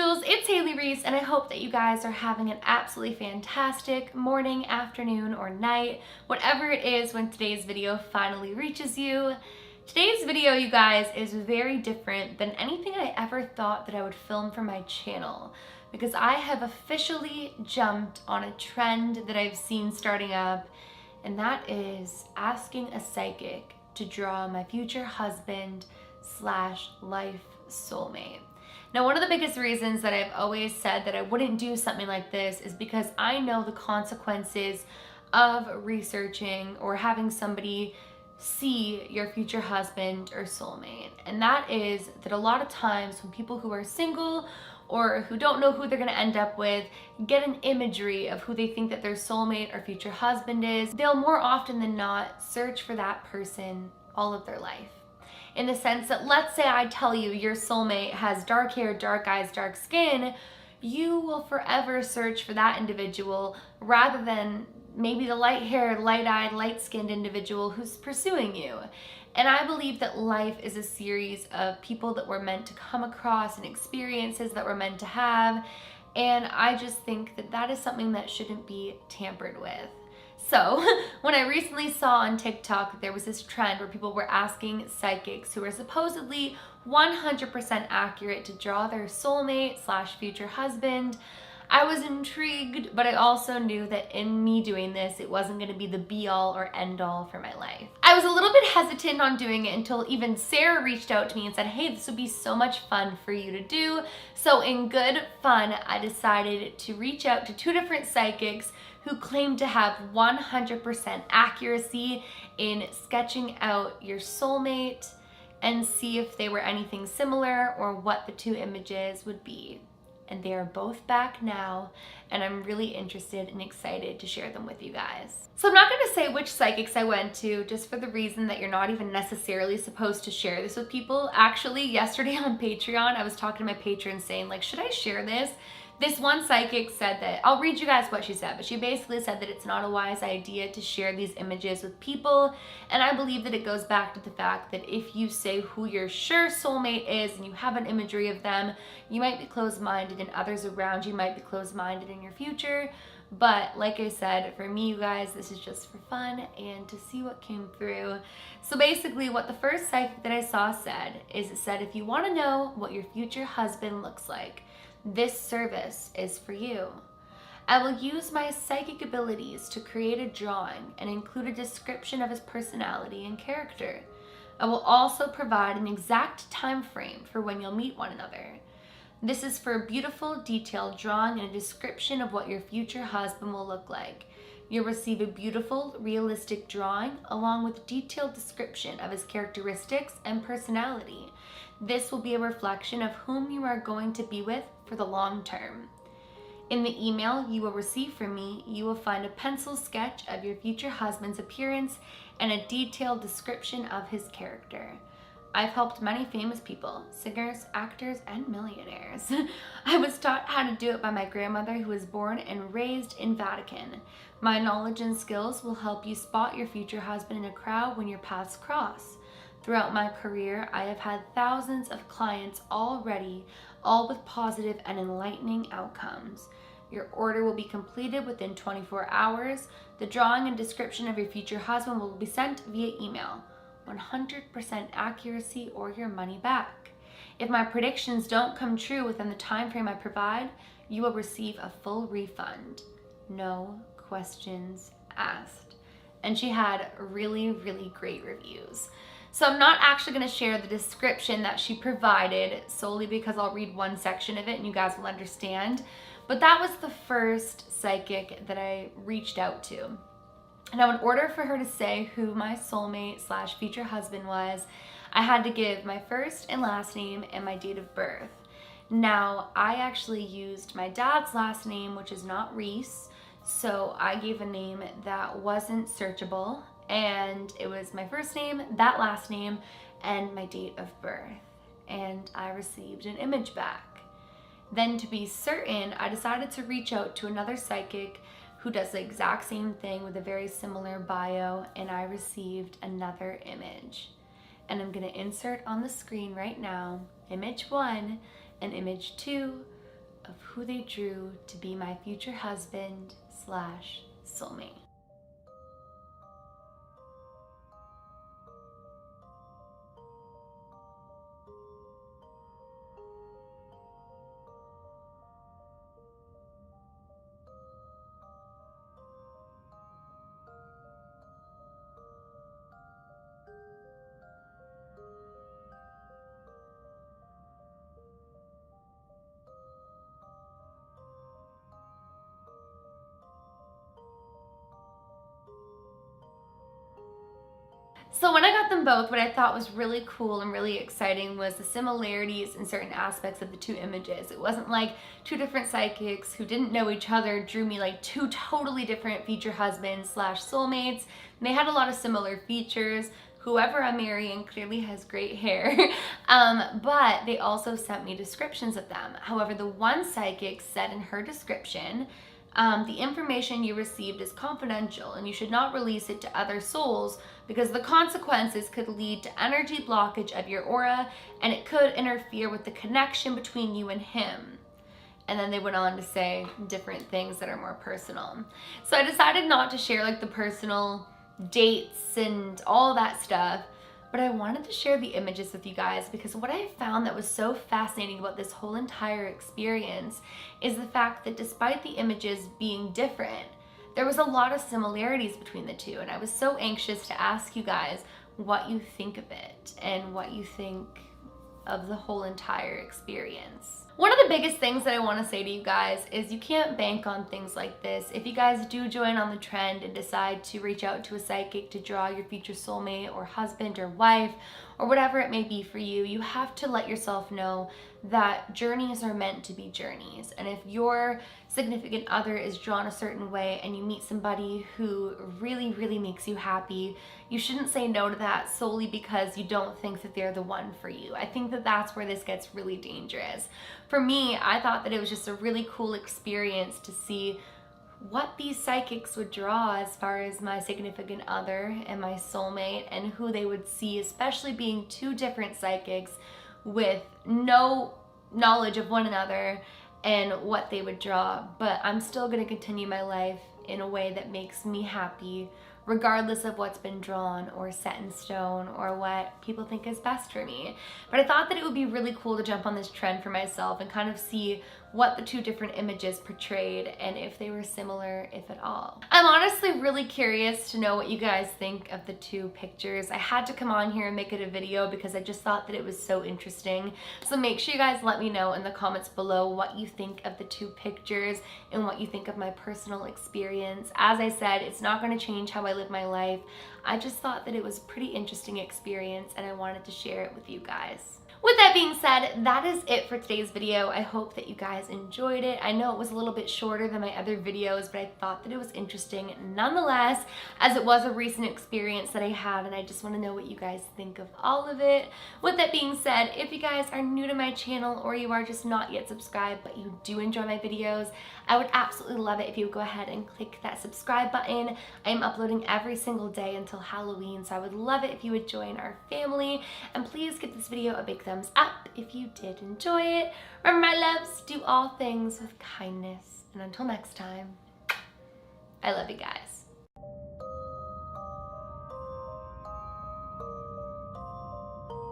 angels, it's Haley Reese, and I hope that you guys are having an absolutely fantastic morning, afternoon, or night, whatever it is when today's video finally reaches you. Today's video, you guys, is very different than anything I ever thought that I would film for my channel, because I have officially jumped on a trend that I've seen starting up, and that is asking a psychic to draw my future husband / life soulmate. Now, one of the biggest reasons that I've always said that I wouldn't do something like this is because I know the consequences of researching or having somebody see your future husband or soulmate. And that is that a lot of times when people who are single or who don't know who they're going to end up with get an imagery of who they think that their soulmate or future husband is, they'll more often than not search for that person all of their life. In the sense that, let's say I tell you your soulmate has dark hair, dark eyes, dark skin, you will forever search for that individual rather than maybe the light-haired, light-eyed, light-skinned individual who's pursuing you. And I believe that life is a series of people that we're meant to come across and experiences that we're meant to have. And I just think that that is something that shouldn't be tampered with. So when I recently saw on TikTok there was this trend where people were asking psychics who are supposedly 100% accurate to draw their soulmate / future husband, I was intrigued, but I also knew that in me doing this, it wasn't going to be the be-all or end-all for my life. I was a little bit hesitant on doing it until even Sarah reached out to me and said, hey, this would be so much fun for you to do. So in good fun, I decided to reach out to 2 different psychics who claim to have 100% accuracy in sketching out your soulmate and see if they were anything similar or what the 2 images would be. And they are both back now, and I'm really interested and excited to share them with you guys. So I'm not going to say which psychics I went to, just for the reason that you're not even necessarily supposed to share this with people. Actually, yesterday on Patreon, I was talking to my patrons saying, like, should I share this? This one psychic said that, I'll read you guys what she said, but she basically said that it's not a wise idea to share these images with people. And I believe that it goes back to the fact that if you say who your sure soulmate is and you have an imagery of them, you might be closed-minded and others around you might be closed-minded in your future. But like I said, for me, you guys, this is just for fun and to see what came through. So basically what the first psychic that I saw said is, it said, if you want to know what your future husband looks like, this service is for you. I will use my psychic abilities to create a drawing and include a description of his personality and character. I will also provide an exact time frame for when you'll meet one another. This is for a beautiful, detailed drawing and a description of what your future husband will look like. You'll receive a beautiful, realistic drawing along with a detailed description of his characteristics and personality. This will be a reflection of whom you are going to be with for the long term. In the email you will receive from me, you will find a pencil sketch of your future husband's appearance and a detailed description of his character. I've helped many famous people, singers, actors, and millionaires. I was taught how to do it by my grandmother, who was born and raised in Vatican. My knowledge and skills will help you spot your future husband in a crowd when your paths cross. Throughout my career, I have had thousands of clients already, all with positive and enlightening outcomes. Your order will be completed within 24 hours. The drawing and description of your future husband will be sent via email. 100% accuracy or your money back. If my predictions don't come true within the time frame I provide, you will receive a full refund. No questions asked. And she had really, really great reviews. So I'm not actually going to share the description that she provided solely because I'll read one section of it and you guys will understand. But that was the first psychic that I reached out to. Now, in order for her to say who my soulmate / future husband was, I had to give my first and last name and my date of birth. Now, I actually used my dad's last name, which is not Reese, so I gave a name that wasn't searchable. And it was my first name, that last name, and my date of birth. And I received an image back. Then, to be certain, I decided to reach out to another psychic who does the exact same thing with a very similar bio, and I received another image. And I'm going to insert on the screen right now image 1 and image 2 of who they drew to be my future husband slash soulmate. So when I got them both, what I thought was really cool and really exciting was the similarities in certain aspects of the two images. It wasn't like two different psychics who didn't know each other drew me like two totally different future husbands slash soulmates. And they had a lot of similar features. Whoever I'm marrying clearly has great hair, but they also sent me descriptions of them. However, the one psychic said in her description, the information you received is confidential and you should not release it to other souls because the consequences could lead to energy blockage of your aura and it could interfere with the connection between you and him. And then they went on to say different things that are more personal. So I decided not to share like the personal dates and all that stuff, but I wanted to share the images with you guys because what I found that was so fascinating about this whole entire experience is the fact that despite the images being different, there was a lot of similarities between the two, and I was so anxious to ask you guys what you think of it and what you think of the whole entire experience. One of the biggest things that I want to say to you guys is you can't bank on things like this. If you guys do join on the trend and decide to reach out to a psychic to draw your future soulmate or husband or wife or whatever it may be for you, you have to let yourself know that journeys are meant to be journeys. And if your significant other is drawn a certain way and you meet somebody who really, really makes you happy, you shouldn't say no to that solely because you don't think that they're the one for you. I think that that's where this gets really dangerous. For me, I thought that it was just a really cool experience to see what these psychics would draw as far as my significant other and my soulmate and who they would see, especially being two different psychics with no knowledge of one another and what they would draw. But I'm still going to continue my life in a way that makes me happy, regardless of what's been drawn or set in stone or what people think is best for me. But I thought that it would be really cool to jump on this trend for myself and kind of see what the two different images portrayed and if they were similar, if at all. I'm honestly really curious to know what you guys think of the two pictures. I had to come on here and make it a video because I just thought that it was so interesting. So make sure you guys let me know in the comments below what you think of the two pictures and what you think of my personal experience. As I said, it's not going to change how I live my life. I just thought that it was a pretty interesting experience and I wanted to share it with you guys. With that being said, that is it for today's video. I hope that you guys enjoyed it. I know it was a little bit shorter than my other videos, but I thought that it was interesting nonetheless, as it was a recent experience that I had, and I just want to know what you guys think of all of it. With that being said, if you guys are new to my channel or you are just not yet subscribed, but you do enjoy my videos, I would absolutely love it if you would go ahead and click that subscribe button. I am uploading every single day until Halloween, so I would love it if you would join our family. And please give this video a big thumbs up if you did enjoy it. Remember, my loves, do all things with kindness. And until next time, I love you guys.